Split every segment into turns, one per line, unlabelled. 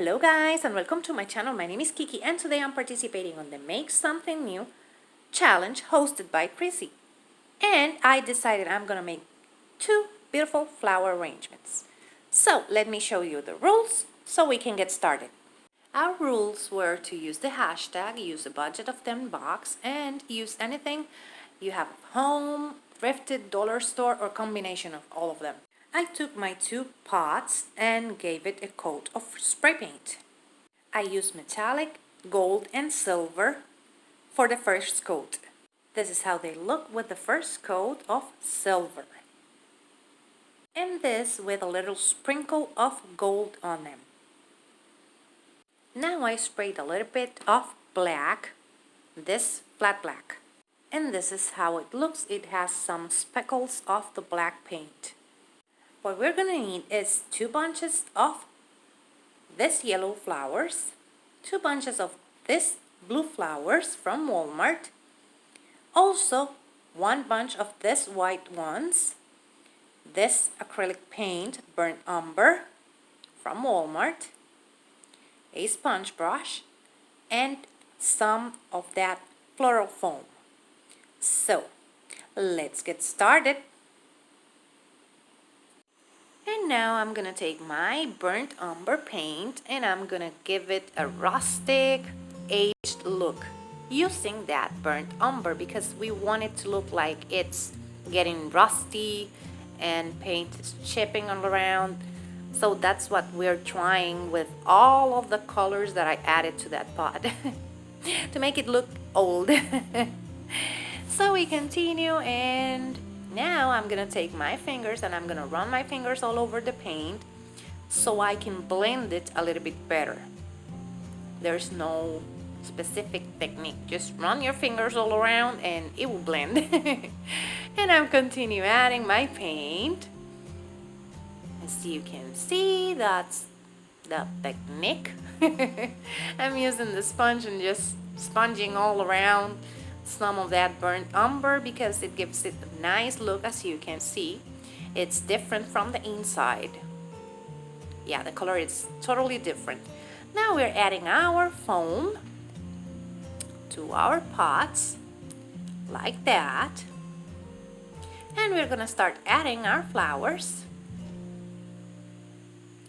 Hello guys and welcome to my channel. My name is Kiki and today I'm participating on the Make Something New challenge hosted by Krssie. And I decided I'm gonna make two beautiful flower arrangements. So let me show you the rules so we can get started. Our rules were to use the hashtag, use a budget of $10, and use anything you have at home, thrifted, dollar store, or combination of all of them. I took my two pots and gave it a coat of spray paint. I used metallic, gold, and silver for the first coat. This is how they look with the first coat of silver. And this with a little sprinkle of gold on them. Now I sprayed a little bit of black, this flat black. And this is how it looks. It has some speckles of the black paint. What we're gonna need is 2 bunches of this yellow flowers, 2 bunches of this blue flowers from Walmart, also 1 bunch of this white ones, this acrylic paint burnt umber from Walmart, a sponge brush, and some of that floral foam. So let's get started. And now I'm gonna take my burnt umber paint and I'm gonna give it a rustic, aged look using that burnt umber because we want it to look like it's getting rusty and paint is chipping all around. So that's what we're trying with all of the colors that I added to that pot to make it look old. So we continue, and now I'm gonna take my fingers and I'm gonna run my fingers all over the paint so I can blend it a little bit better. There's no specific technique, just run your fingers all around and it will blend. And I'm continue adding my paint. As you can see, that's the technique. I'm using the sponge and just sponging all around some of that burnt umber because it gives it a nice look. As you can see, it's different from the inside. Yeah, the color is totally different. Now we're adding our foam to our pots like that, and we're gonna start adding our flowers,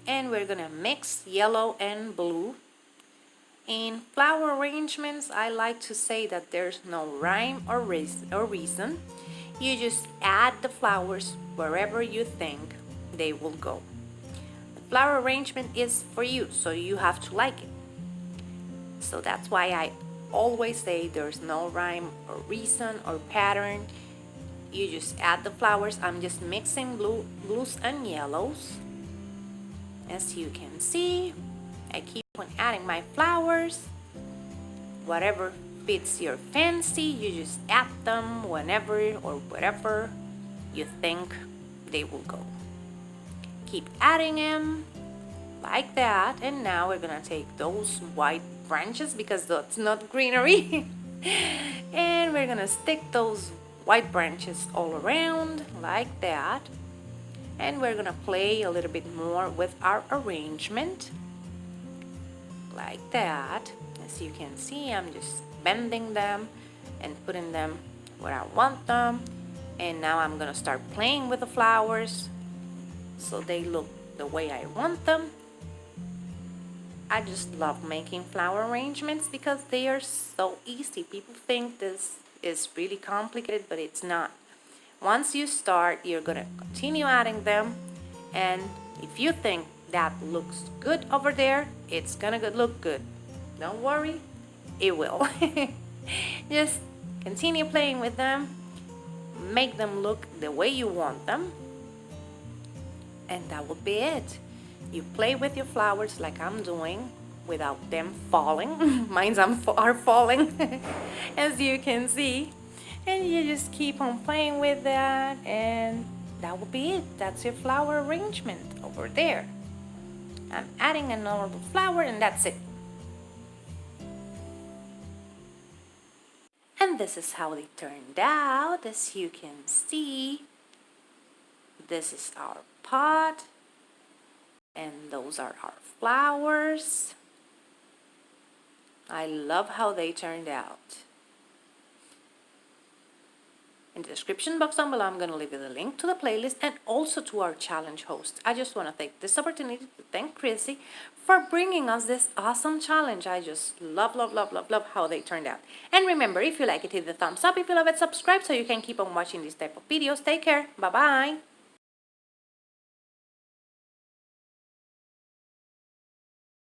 and we're gonna mix yellow and blue. In flower arrangements, I like to say that there's no rhyme or reason. You just add the flowers wherever you think they will go. The flower arrangement is for you, so you have to like it. So that's why I always say there's no rhyme or reason or pattern. You just add the flowers. I'm just mixing blues and yellows. As you can see, I keep on adding my flowers. Whatever fits your fancy, you just add them whenever or whatever you think they will go. Keep adding them like that. And now we're gonna take those white branches because that's not greenery. And we're gonna stick those white branches all around like that. And we're gonna play a little bit more with our arrangement like that. As you can see, I'm just bending them and putting them where I want them. And now I'm gonna start playing with the flowers so they look the way I want them. I just love making flower arrangements because they are so easy. People think this is really complicated, but it's not. Once you start, you're gonna continue adding them, and if you think that looks good over there, it's gonna look good. Don't worry, it will. Just continue playing with them, make them look the way you want them, and that will be it. You play with your flowers like I'm doing without them falling. Mine are falling, as you can see. And you just keep on playing with that, and that will be it. That's your flower arrangement over there. I'm adding another flower and that's it. And this is how they turned out. As you can see, this is our pot. And those are our flowers. I love how they turned out. In the description box down below, I'm going to leave you the link to the playlist and also to our challenge host. I just want to take this opportunity to thank Krssie for bringing us this awesome challenge. I just love, love, love, love, love how they turned out. And remember, if you like it, hit the thumbs up. If you love it, subscribe so you can keep on watching these type of videos. Take care. Bye-bye.